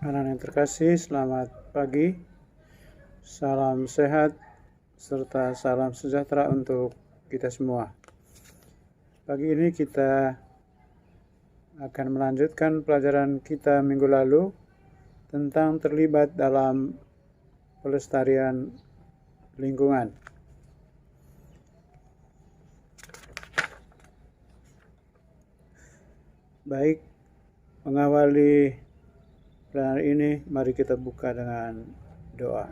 Anak yang terkasih, selamat pagi, salam sehat, serta salam sejahtera untuk kita semua. Pagi ini kita akan melanjutkan pelajaran kita minggu lalu tentang terlibat dalam pelestarian lingkungan. Baik, mengawali pelajaran ini, mari kita buka dengan doa.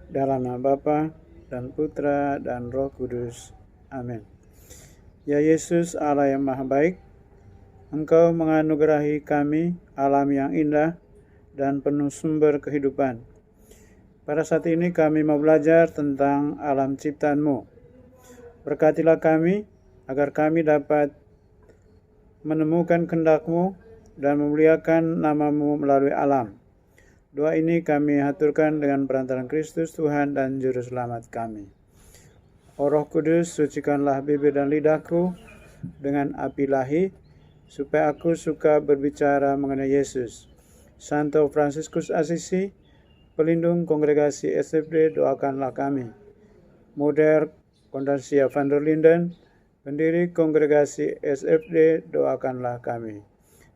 Dalam nama Bapa dan Putra dan Roh Kudus. Amin. Ya Yesus, Allah yang Maha Baik, Engkau menganugerahi kami alam yang indah dan penuh sumber kehidupan. Pada saat ini kami mau belajar tentang alam ciptaan-Mu. Berkatilah kami agar kami dapat menemukan kehendak-Mu dan memuliakan nama-Mu melalui alam. Doa ini kami haturkan dengan perantaraan Kristus Tuhan dan Juru Selamat kami. O Roh Kudus, sucikanlah bibir dan lidahku dengan api ilahi, supaya aku suka berbicara mengenai Yesus. Santo Fransiskus Assisi, pelindung kongregasi SFD, doakanlah kami. Moder Condacia van der Linden, pendiri kongregasi SFD, doakanlah kami.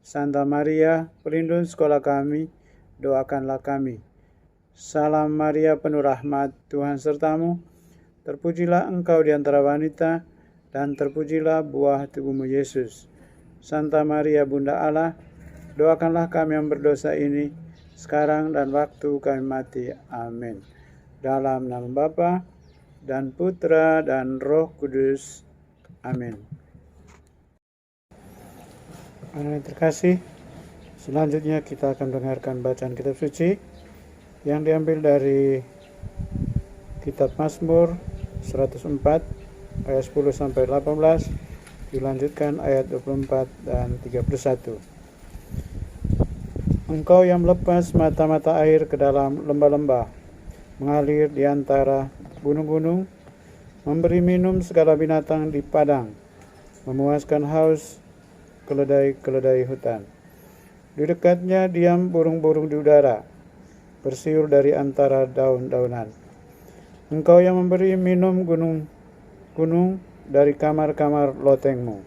Santa Maria, pelindung sekolah kami, doakanlah kami. Salam Maria, penuh rahmat, Tuhan sertamu. Terpujilah engkau di antara wanita, dan terpujilah buah tubuhmu Yesus. Santa Maria, Bunda Allah, doakanlah kami yang berdosa ini, sekarang dan waktu kami mati. Amin. Dalam nama Bapa dan Putra dan Roh Kudus. Amin. Anak yang terkasih, selanjutnya kita akan mendengarkan bacaan kitab suci yang diambil dari kitab Mazmur 104 ayat 10 sampai 18, dilanjutkan ayat 24 dan 31. Engkau yang melepas mata-mata air ke dalam lembah-lembah, mengalir di antara gunung-gunung, memberi minum segala binatang di padang, memuaskan haus keledai-keledai hutan. Di dekatnya diam burung-burung di udara, bersiul dari antara daun-daunan. Engkau yang memberi minum gunung-gunung dari kamar-kamar lotengmu,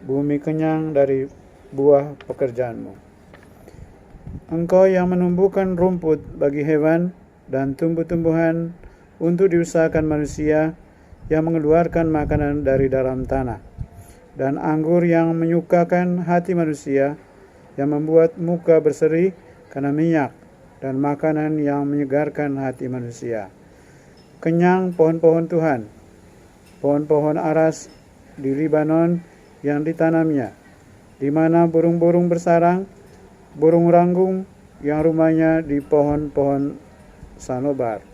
bumi kenyang dari buah pekerjaanmu. Engkau yang menumbuhkan rumput bagi hewan dan tumbuh-tumbuhan untuk diusahakan manusia, yang mengeluarkan makanan dari dalam tanah, dan anggur yang menyukakan hati manusia, yang membuat muka berseri karena minyak, dan makanan yang menyegarkan hati manusia. Kenyang pohon-pohon Tuhan, pohon-pohon aras di Libanon yang ditanamnya, di mana burung-burung bersarang, burung ranggung yang rumahnya di pohon-pohon sanobar.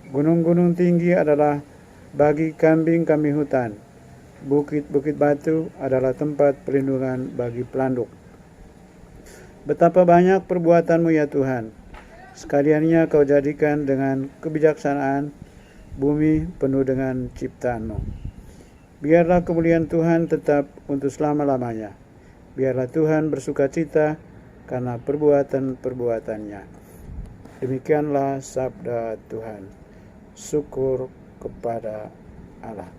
Gunung-gunung tinggi adalah bagi kambing-kambing hutan. Bukit-bukit batu adalah tempat perlindungan bagi pelanduk. Betapa banyak perbuatanmu ya Tuhan. Sekaliannya kau jadikan dengan kebijaksanaan, bumi penuh dengan ciptaanmu. Biarlah kemuliaan Tuhan tetap untuk selama-lamanya. Biarlah Tuhan bersuka cita karena perbuatan-perbuatannya. Demikianlah sabda Tuhan. Syukur kepada Allah.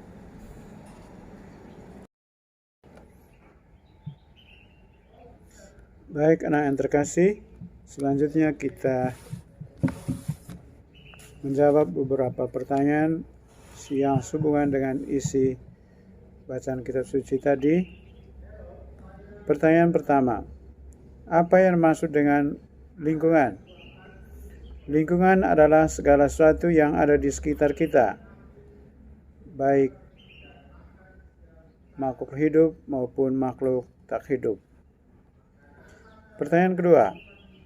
Baik anak yang terkasih, selanjutnya kita menjawab beberapa pertanyaan yang sehubungan dengan isi bacaan kitab suci tadi. Pertanyaan pertama, apa yang dimaksud dengan lingkungan? Lingkungan adalah segala sesuatu yang ada di sekitar kita, baik makhluk hidup maupun makhluk tak hidup. Pertanyaan kedua,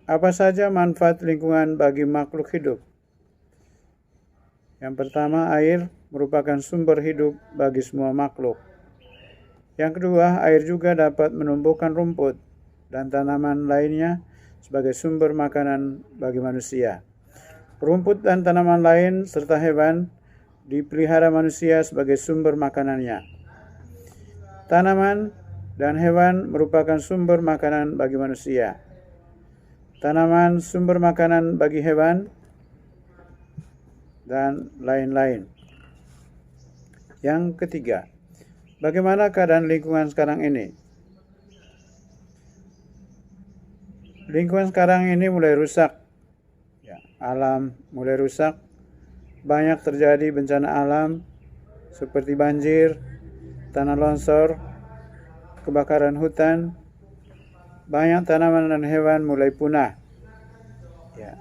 apa saja manfaat lingkungan bagi makhluk hidup? Yang pertama, air merupakan sumber hidup bagi semua makhluk. Yang kedua, air juga dapat menumbuhkan rumput dan tanaman lainnya sebagai sumber makanan bagi manusia. Rumput dan tanaman lain serta hewan dipelihara manusia sebagai sumber makanannya. Tanaman dan hewan merupakan sumber makanan bagi manusia. tanaman sumber makanan bagi hewan, dan lain-lain. Yang ketiga, bagaimana keadaan lingkungan sekarang ini? Lingkungan sekarang ini mulai rusak. Alam mulai rusak. Banyak terjadi bencana alam seperti banjir, tanah longsor, kebakaran hutan. Banyak tanaman dan hewan mulai punah.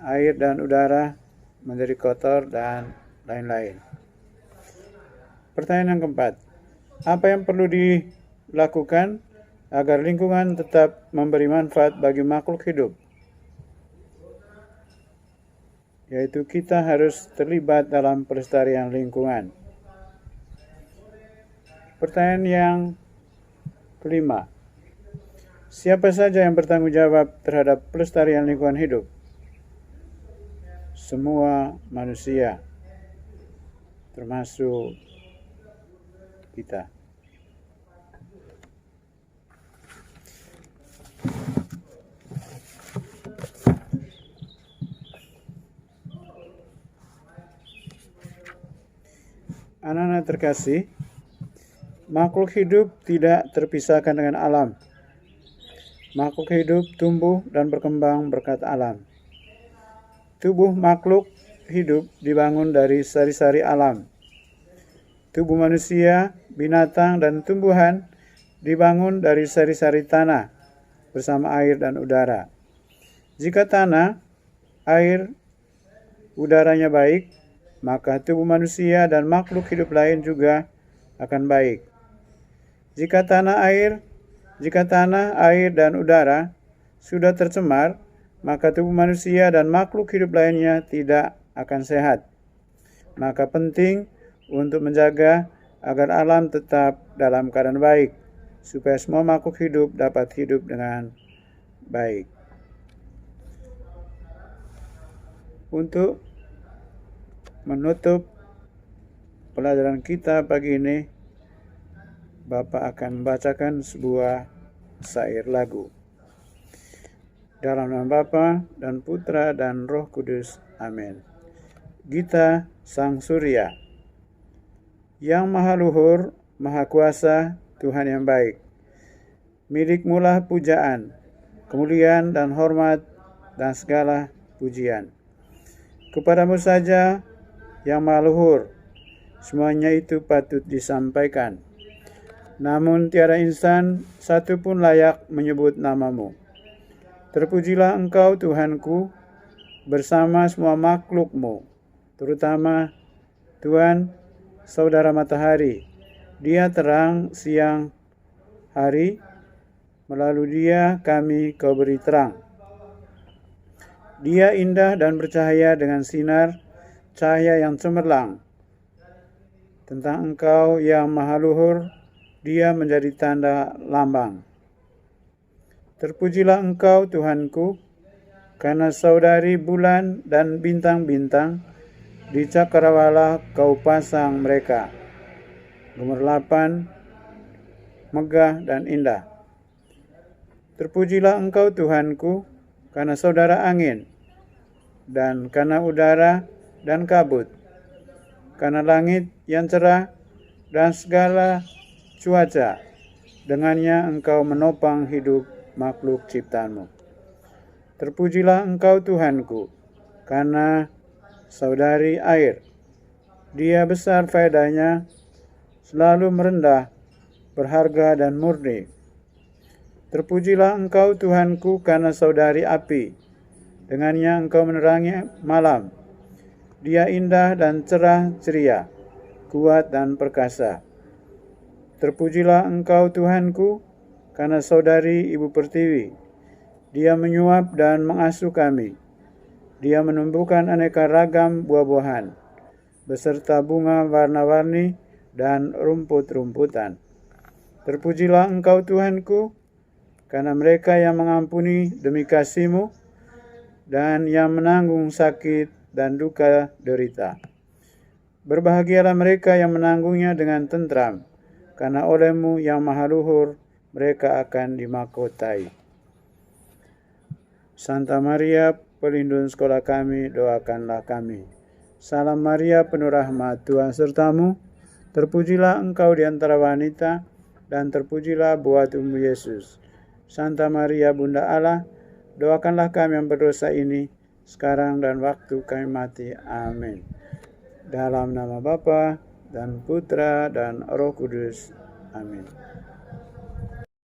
Air dan udara menjadi kotor dan lain-lain. Pertanyaan yang keempat, apa yang perlu dilakukan agar lingkungan tetap memberi manfaat bagi makhluk hidup? Yaitu kita harus terlibat dalam pelestarian lingkungan. Pertanyaan yang kelima, siapa saja yang bertanggung jawab terhadap pelestarian lingkungan hidup? Semua manusia, termasuk kita. Anak-anak terkasih, makhluk hidup tidak terpisahkan dengan alam. Makhluk hidup tumbuh dan berkembang berkat alam. Tubuh makhluk hidup dibangun dari sari-sari alam. Tubuh manusia, binatang, dan tumbuhan dibangun dari sari-sari tanah bersama air dan udara. Jika tanah, air, udaranya baik, maka tubuh manusia dan makhluk hidup lain juga akan baik. Jika tanah, air, dan udara sudah tercemar, maka tubuh manusia dan makhluk hidup lainnya tidak akan sehat. Maka penting untuk menjaga agar alam tetap dalam keadaan baik, supaya semua makhluk hidup dapat hidup dengan baik. Untuk menutup pelajaran kita pagi ini, Bapak akan membacakan sebuah syair lagu. Dalam nama Bapa dan Putra dan Roh Kudus. Amin. Gita Sang Surya. Yang Maha Luhur, Maha Kuasa, Tuhan yang baik. Milikmulah pujaan, kemuliaan dan hormat dan segala pujian. Kepadamu saja yang Maha Luhur, semuanya itu patut disampaikan. Namun tiada insan satu pun layak menyebut namamu. Terpujilah Engkau Tuhanku bersama semua makhlukmu, terutama Tuhan saudara matahari. Dia terang siang hari, melalui dia kami kau beri terang. Dia indah dan bercahaya dengan sinar cahaya yang cemerlang. Tentang Engkau yang Maha Luhur, dia menjadi tanda lambang. Terpujilah Engkau Tuhanku, karena saudari bulan dan bintang-bintang di cakrawala kau pasang mereka. Gemerlapan, megah dan indah. Terpujilah Engkau Tuhanku, karena saudara angin, dan karena udara dan kabut, karena langit yang cerah dan segala cuaca, dengannya Engkau menopang hidup makhluk ciptaanmu. Terpujilah Engkau Tuhanku, karena saudari air, dia besar faedahnya, selalu merendah, berharga dan murni. Terpujilah Engkau Tuhanku, karena saudari api, dengannya Engkau menerangi malam. Dia indah dan cerah ceria, kuat dan perkasa. Terpujilah Engkau Tuhanku, karena saudari ibu pertiwi. Dia menyuap dan mengasuh kami. Dia menumbuhkan aneka ragam buah-buahan, beserta bunga warna-warni dan rumput-rumputan. Terpujilah Engkau Tuhanku, karena mereka yang mengampuni demi kasih-Mu dan yang menanggung sakit dan duka derita. Berbahagialah mereka yang menanggungnya dengan tentram, karena oleh-Mu yang Maha Luhur mereka akan dimahkotai. Santa Maria, pelindung sekolah kami, doakanlah kami. Salam Maria, penuh rahmat, Tuhan sertamu. Terpujilah engkau di antara wanita, dan terpujilah buah tubuhmu Yesus. Santa Maria, Bunda Allah, doakanlah kami yang berdosa ini, sekarang dan waktu kami mati. Amin. Dalam nama Bapa dan Putra dan Roh Kudus. Amin.